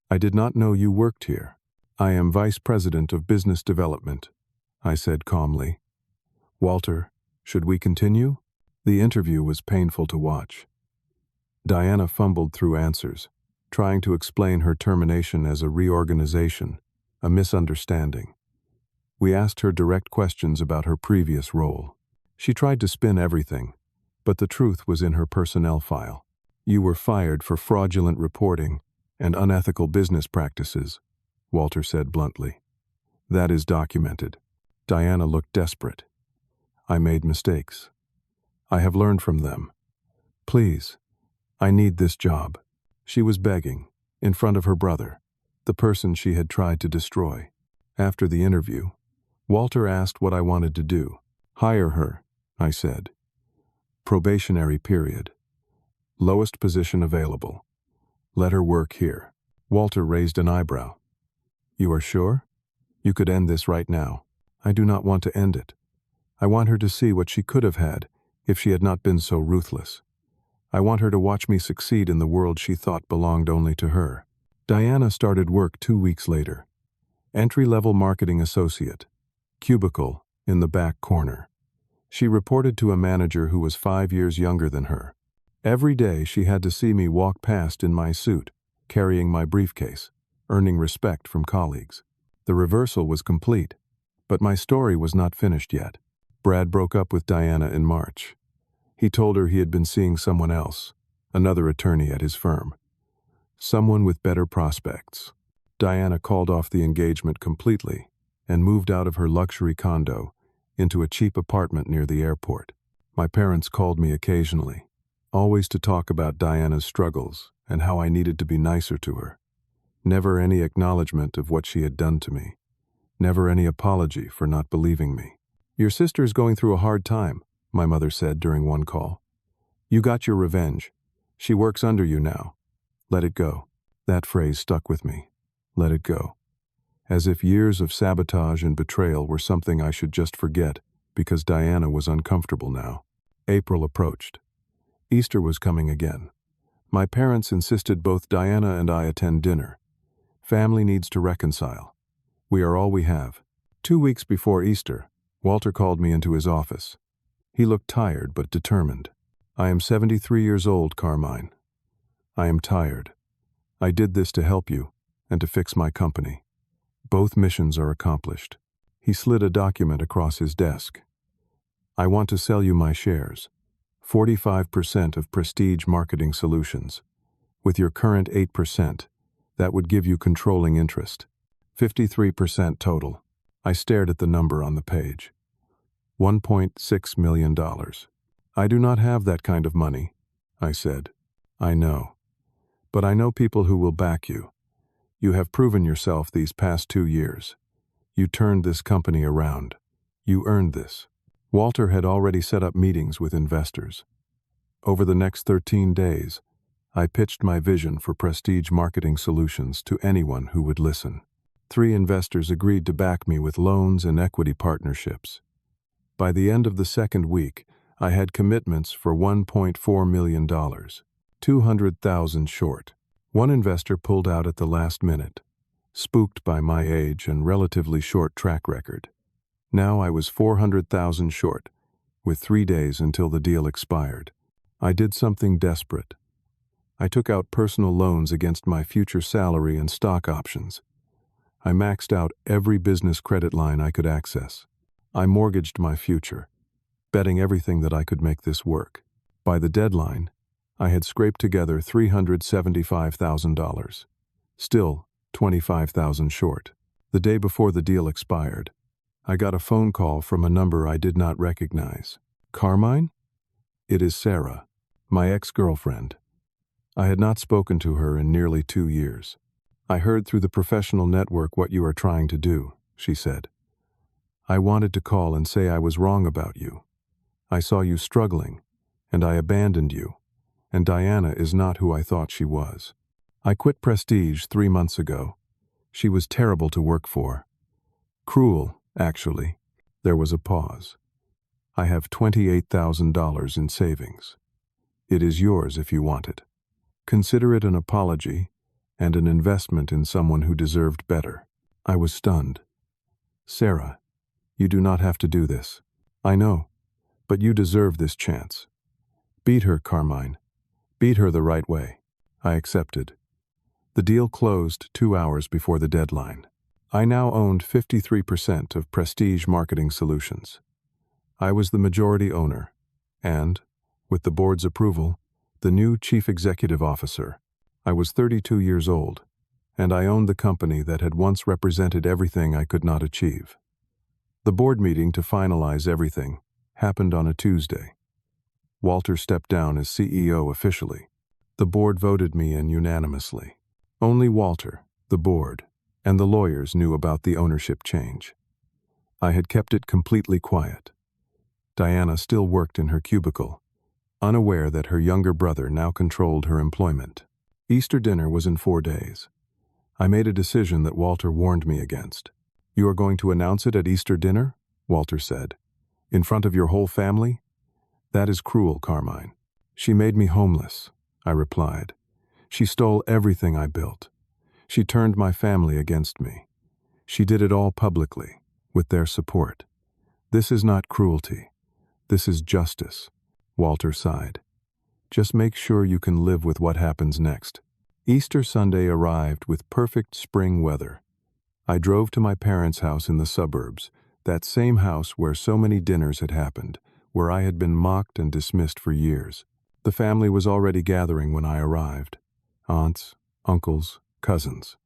[SPEAKER 1] "I did not know you worked here." "I am Vice President of Business Development," I said calmly. "Walter, should we continue?" The interview was painful to watch. Diana fumbled through answers, trying to explain her termination as a reorganization, a misunderstanding. We asked her direct questions about her previous role. She tried to spin everything, but the truth was in her personnel file. "You were fired for fraudulent reporting and unethical business practices," Walter said bluntly. "That is documented." Diana looked desperate. "I made mistakes. I have learned from them. Please, I need this job." She was begging, in front of her brother, the person she had tried to destroy. After the interview, Walter asked what I wanted to do. "Hire her," I said. "Probationary period. Lowest position available. Let her work here." Walter raised an eyebrow. "You are sure? You could end this right now." "I do not want to end it. I want her to see what she could have had if she had not been so ruthless. I want her to watch me succeed in the world she thought belonged only to her." Diana started work 2 weeks later. Entry-level marketing associate. Cubicle, in the back corner. She reported to a manager who was 5 years younger than her. Every day she had to see me walk past in my suit, carrying my briefcase, earning respect from colleagues. The reversal was complete, but my story was not finished yet. Brad broke up with Diana in March. He told her he had been seeing someone else, another attorney at his firm. Someone with better prospects. Diana called off the engagement completely and moved out of her luxury condo into a cheap apartment near the airport. My parents called me occasionally, always to talk about Diana's struggles and how I needed to be nicer to her. Never any acknowledgement of what she had done to me. Never any apology for not believing me. "Your sister's going through a hard time," my mother said during one call. "You got your revenge. She works under you now. Let it go." That phrase stuck with me. Let it go. As if years of sabotage and betrayal were something I should just forget because Diana was uncomfortable now. April approached. Easter was coming again. My parents insisted both Diana and I attend dinner. Family needs to reconcile. We are all we have. 2 weeks before Easter, Walter called me into his office. He looked tired but determined. "I am 73 years old, Carmine. I am tired. I did this to help you and to fix my company. Both missions are accomplished." He slid a document across his desk. "I want to sell you my shares. 45% of Prestige Marketing Solutions. With your current 8%, that would give you controlling interest. 53% total." I stared at the number on the page. $1.6 million. "I do not have that kind of money," I said. "I know. But I know people who will back you. You have proven yourself these past 2 years. You turned this company around. You earned this." Walter had already set up meetings with investors. Over the next 13 days, I pitched my vision for Prestige Marketing Solutions to anyone who would listen. 3 investors agreed to back me with loans and equity partnerships. By the end of the second week, I had commitments for $1.4 million, 200,000 short. One investor pulled out at the last minute, spooked by my age and relatively short track record. Now I was 400,000 short, with 3 days until the deal expired. I did something desperate. I took out personal loans against my future salary and stock options. I maxed out every business credit line I could access. I mortgaged my future, betting everything that I could make this work. By the deadline, I had scraped together $375,000. Still, 25,000 short. The day before the deal expired, I got a phone call from a number I did not recognize. "Carmine?" "It is Sarah, my ex-girlfriend. I had not spoken to her in nearly 2 years. I heard through the professional network what you are trying to do," she said. "I wanted to call and say I was wrong about you. I saw you struggling, and I abandoned you, and Diana is not who I thought she was. I quit Prestige 3 months ago. She was terrible to work for. Cruel, actually." There was a pause. "I have $28,000 in savings. It is yours if you want it. Consider it an apology and an investment in someone who deserved better." I was stunned. "Sarah, you do not have to do this. I know, but you deserve this chance. Beat her, Carmine. Beat her the right way." I accepted. The deal closed 2 hours before the deadline. I now owned 53% of Prestige Marketing Solutions. I was the majority owner, and, with the board's approval, the new chief executive officer. I was 32 years old, and I owned the company that had once represented everything I could not achieve. The board meeting to finalize everything happened on a Tuesday. Walter stepped down as CEO officially. The board voted me in unanimously. Only Walter, the board, and the lawyers knew about the ownership change. I had kept it completely quiet. Diana still worked in her cubicle, unaware that her younger brother now controlled her employment. Easter dinner was in 4 days. I made a decision that Walter warned me against. "You are going to announce it at Easter dinner?" Walter said. "In front of your whole family? That is cruel, Carmine." "She made me homeless," I replied. "She stole everything I built. She turned my family against me. She did it all publicly, with their support. This is not cruelty. This is justice. Walter sighed. Just make sure you can live with what happens next. Easter Sunday arrived with perfect spring weather. I drove to my parents' house in the suburbs, that same house where so many dinners had happened, where I had been mocked and dismissed for years. The family was already gathering when I arrived. Aunts, uncles, cousins.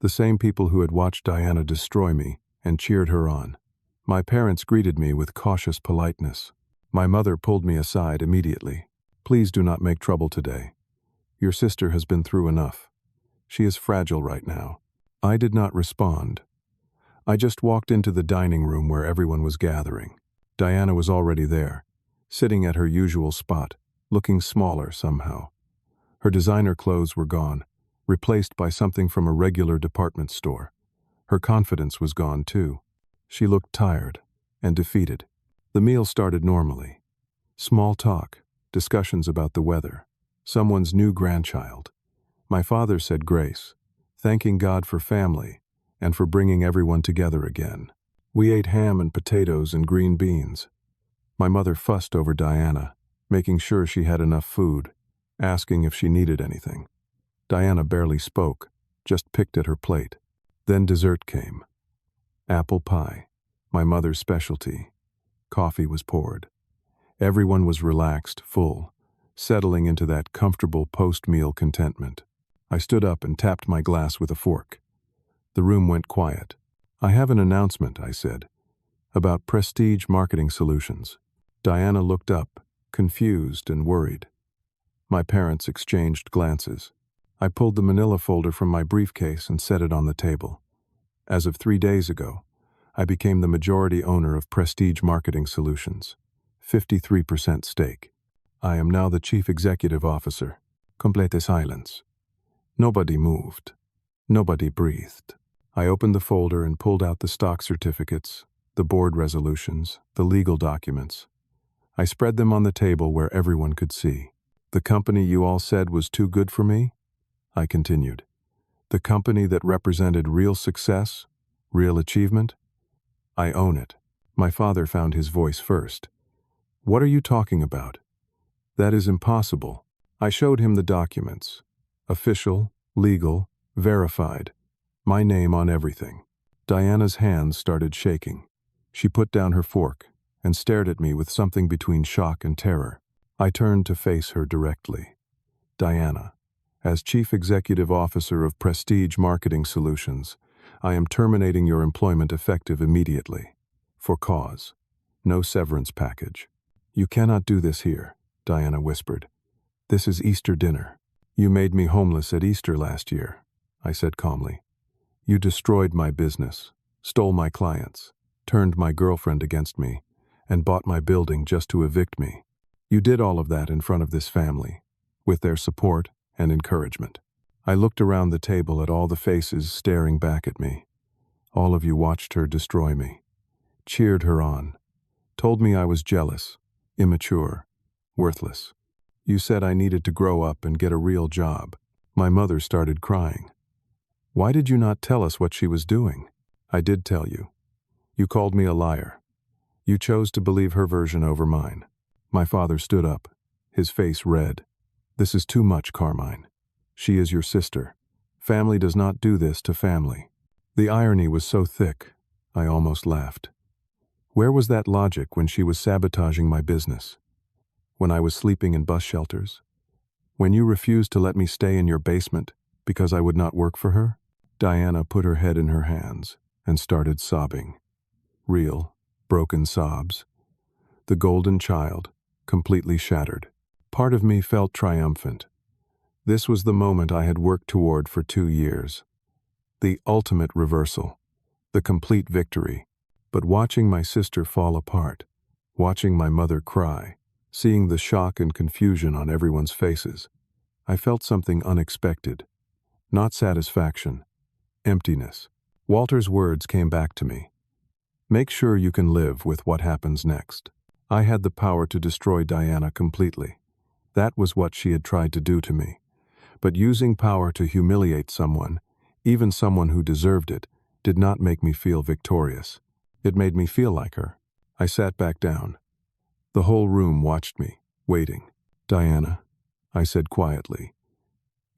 [SPEAKER 1] The same people who had watched Diana destroy me and cheered her on. My parents greeted me with cautious politeness. My mother pulled me aside immediately. Please do not make trouble today. Your sister has been through enough. She is fragile right now. I did not respond. I just walked into the dining room where everyone was gathering. Diana was already there, sitting at her usual spot, looking smaller somehow. Her designer clothes were gone, replaced by something from a regular department store. Her confidence was gone too. She looked tired and defeated. The meal started normally. Small talk, discussions about the weather, someone's new grandchild. My father said grace, thanking God for family and for bringing everyone together again. We ate ham and potatoes and green beans. My mother fussed over Diana, making sure she had enough food, asking if she needed anything. Diana barely spoke, just picked at her plate. Then dessert came. Apple pie, my mother's specialty. Coffee was poured. Everyone was relaxed, full, settling into that comfortable post-meal contentment. I stood up and tapped my glass with a fork. The room went quiet. I have an announcement, I said, about Prestige Marketing Solutions. Diana looked up, confused and worried. My parents exchanged glances. I pulled the manila folder from my briefcase and set it on the table. As of 3 days ago, I became the majority owner of Prestige Marketing Solutions, 53% stake. I am now the chief executive officer. Complete silence. Nobody moved. Nobody breathed. I opened the folder and pulled out the stock certificates, the board resolutions, the legal documents. I spread them on the table where everyone could see. The company you all said was too good for me? I continued. The company that represented real success, real achievement? I own it. My father found his voice first. What are you talking about? That is impossible. I showed him the documents. Official, legal, verified. My name on everything. Diana's hands started shaking. She put down her fork and stared at me with something between shock and terror. I turned to face her directly. Diana, as Chief Executive Officer of Prestige Marketing Solutions, I am terminating your employment effective immediately. For cause. No severance package. You cannot do this here, Diana whispered. This is Easter dinner. You made me homeless at Easter last year, I said calmly. You destroyed my business, stole my clients, turned my girlfriend against me, and bought my building just to evict me. You did all of that in front of this family, with their support and encouragement. I looked around the table at all the faces staring back at me. All of you watched her destroy me, cheered her on, told me I was jealous, immature, worthless. You said I needed to grow up and get a real job. My mother started crying. Why did you not tell us what she was doing? I did tell you. You called me a liar. You chose to believe her version over mine. My father stood up, his face red. This is too much, Carmine. She is your sister. Family does not do this to family. The irony was so thick, I almost laughed. Where was that logic when she was sabotaging my business? When I was sleeping in bus shelters? When you refused to let me stay in your basement because I would not work for her? Diana put her head in her hands and started sobbing. Real, broken sobs. The golden child, completely shattered. Part of me felt triumphant. This was the moment I had worked toward for 2 years. The ultimate reversal. The complete victory. But watching my sister fall apart, watching my mother cry, seeing the shock and confusion on everyone's faces, I felt something unexpected. Not satisfaction. Emptiness. Walter's words came back to me. Make sure you can live with what happens next. I had the power to destroy Diana completely. That was what she had tried to do to me. But using power to humiliate someone, even someone who deserved it, did not make me feel victorious. It made me feel like her. I sat back down. The whole room watched me, waiting. "Diana," I said quietly,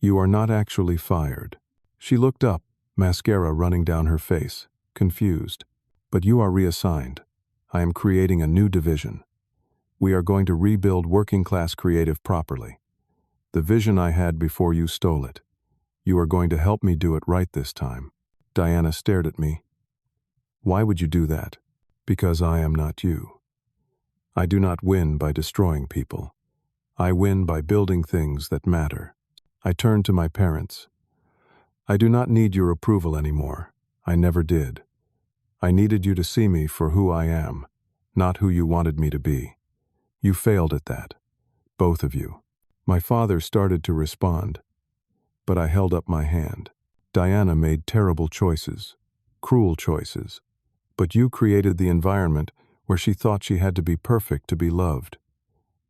[SPEAKER 1] "you are not actually fired." She looked up, mascara running down her face, confused. "But you are reassigned. I am creating a new division. We are going to rebuild working-class creative properly. The vision I had before you stole it. You are going to help me do it right this time." Diana stared at me. "Why would you do that?" "Because I am not you. I do not win by destroying people. I win by building things that matter." I turned to my parents. "I do not need your approval anymore. I never did. I needed you to see me for who I am, not who you wanted me to be. You failed at that, both of you." My father started to respond, but I held up my hand. "Diana made terrible choices, cruel choices, but you created the environment where she thought she had to be perfect to be loved,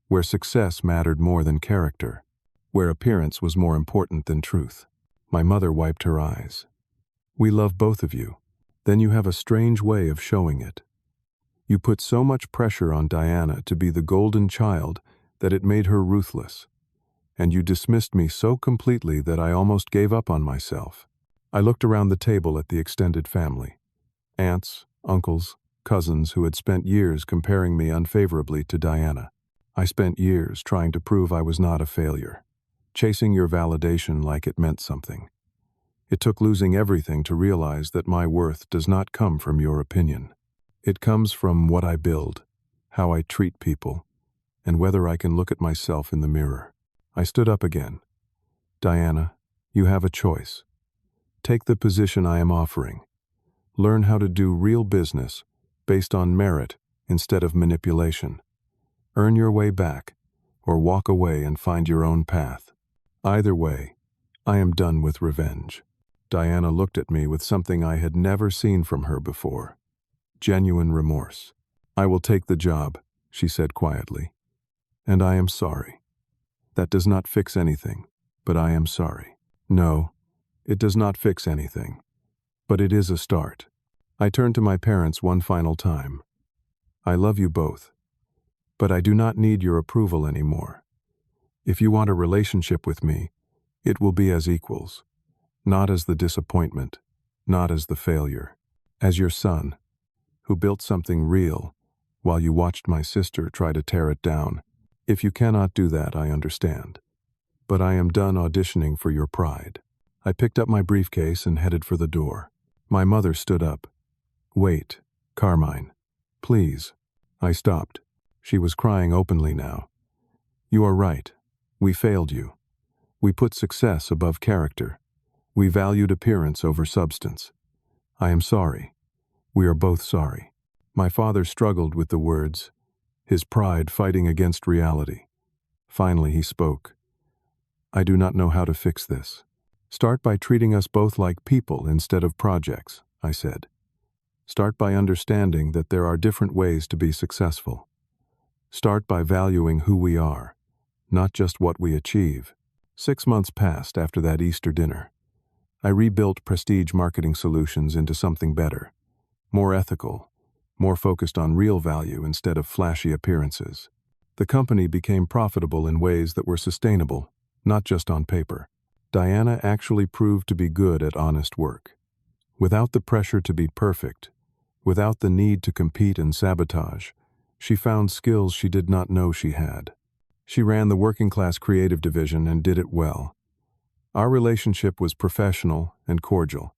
[SPEAKER 1] where success mattered more than character, where appearance was more important than truth." My mother wiped her eyes. "We love both of you. Then you have a strange way of showing it. You put so much pressure on Diana to be the golden child that it made her ruthless. And you dismissed me so completely that I almost gave up on myself." I looked around the table at the extended family. Aunts, uncles, cousins who had spent years comparing me unfavorably to Diana. I spent years trying to prove I was not a failure, chasing your validation like it meant something. It took losing everything to realize that my worth does not come from your opinion. It comes from what I build, how I treat people, and whether I can look at myself in the mirror. I stood up again. "Diana, you have a choice. Take the position I am offering. Learn how to do real business based on merit instead of manipulation. Earn your way back, or walk away and find your own path. Either way, I am done with revenge." Diana looked at me with something I had never seen from her before. Genuine remorse. "I will take the job," she said quietly. "And I am sorry. That does not fix anything, but I am sorry." "No, it does not fix anything, but it is a start." I turned to my parents one final time. "I love you both, but I do not need your approval anymore. If you want a relationship with me, it will be as equals, not as the disappointment, not as the failure. As your son, who built something real while you watched my sister try to tear it down. If you cannot do that, I understand. But I am done auditioning for your pride." I picked up my briefcase and headed for the door. My mother stood up. "Wait, Carmine. Please." I stopped. She was crying openly now. "You are right. We failed you. We put success above character. We valued appearance over substance. I am sorry. We are both sorry." My father struggled with the words, his pride fighting against reality. Finally he spoke. "I do not know how to fix this." "Start by treating us both like people instead of projects," I said. "Start by understanding that there are different ways to be successful. Start by valuing who we are, not just what we achieve." 6 months passed after that Easter dinner. I rebuilt Prestige Marketing Solutions into something better, more ethical, more focused on real value instead of flashy appearances. The company became profitable in ways that were sustainable, not just on paper. Diana actually proved to be good at honest work. Without the pressure to be perfect, without the need to compete and sabotage, she found skills she did not know she had. She ran the working-class creative division and did it well. Our relationship was professional and cordial.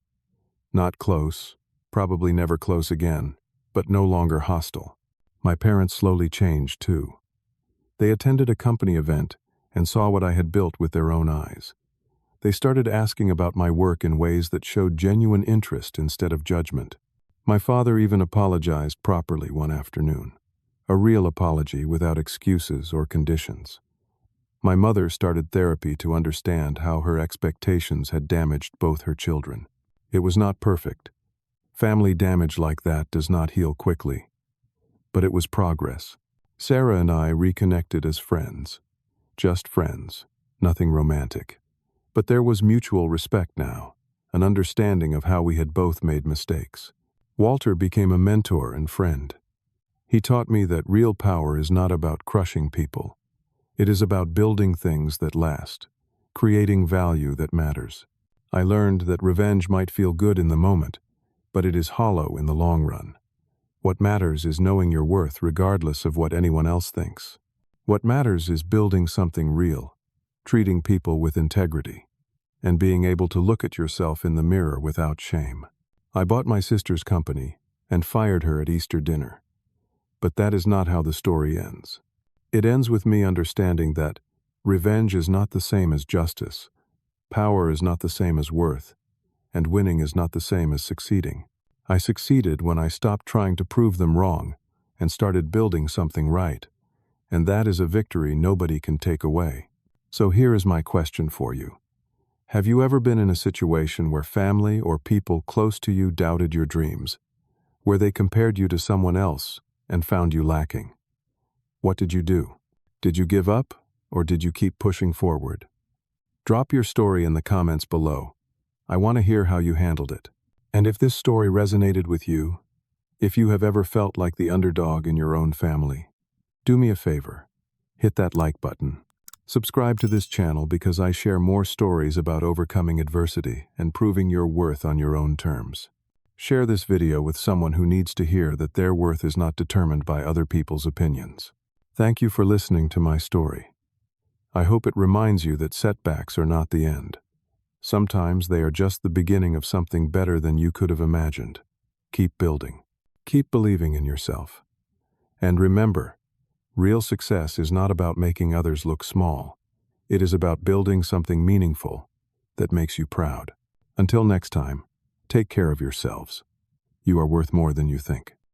[SPEAKER 1] Not close, probably never close again, but no longer hostile. My parents slowly changed too. They attended a company event and saw what I had built with their own eyes. They started asking about my work in ways that showed genuine interest instead of judgment. My father even apologized properly one afternoon. A real apology without excuses or conditions. My mother started therapy to understand how her expectations had damaged both her children. It was not perfect. Family damage like that does not heal quickly. But it was progress. Sarah and I reconnected as friends. Just friends, nothing romantic. But there was mutual respect now, an understanding of how we had both made mistakes. Walter became a mentor and friend. He taught me that real power is not about crushing people. It is about building things that last, creating value that matters. I learned that revenge might feel good in the moment, but it is hollow in the long run. What matters is knowing your worth regardless of what anyone else thinks. What matters is building something real, treating people with integrity, and being able to look at yourself in the mirror without shame. I bought my sister's company and fired her at Easter dinner. But that is not how the story ends. It ends with me understanding that revenge is not the same as justice, power is not the same as worth, and winning is not the same as succeeding. I succeeded when I stopped trying to prove them wrong and started building something right, and that is a victory nobody can take away. So here is my question for you. Have you ever been in a situation where family or people close to you doubted your dreams, where they compared you to someone else and found you lacking? What did you do? Did you give up, or did you keep pushing forward? Drop your story in the comments below. I want to hear how you handled it. And if this story resonated with you, if you have ever felt like the underdog in your own family, do me a favor. Hit that like button. Subscribe to this channel because I share more stories about overcoming adversity and proving your worth on your own terms. Share this video with someone who needs to hear that their worth is not determined by other people's opinions. Thank you for listening to my story. I hope it reminds you that setbacks are not the end. Sometimes they are just the beginning of something better than you could have imagined. Keep building. Keep believing in yourself. And remember, real success is not about making others look small. It is about building something meaningful that makes you proud. Until next time, take care of yourselves. You are worth more than you think.